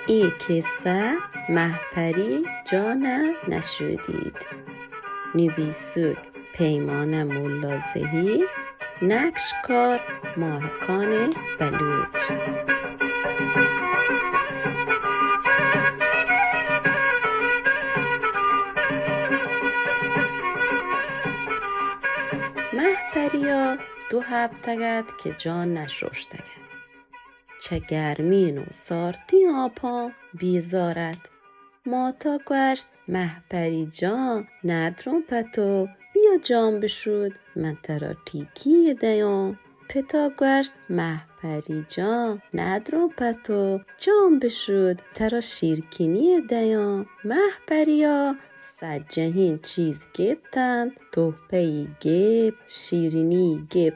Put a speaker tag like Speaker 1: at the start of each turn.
Speaker 1: ای کسه مهپری جان نشودید. نویسود پیمان ملازهی، نقشکار ماهکان بلوچ. مهپریا دو هفتگد که جان نشوشتگد. چه گرمین و سارتی آپا بیزارد. ماتا گوشت مهپری جان ندرم پتو بیا جان بشود من ترا تیکی دیام. پتا گوشت مهپری جان ندرم پتو جان بشود ترا شیرکنی دیام. مهپریا صد جهین چیز گبتند تحفه‌ای گب شیرینی گب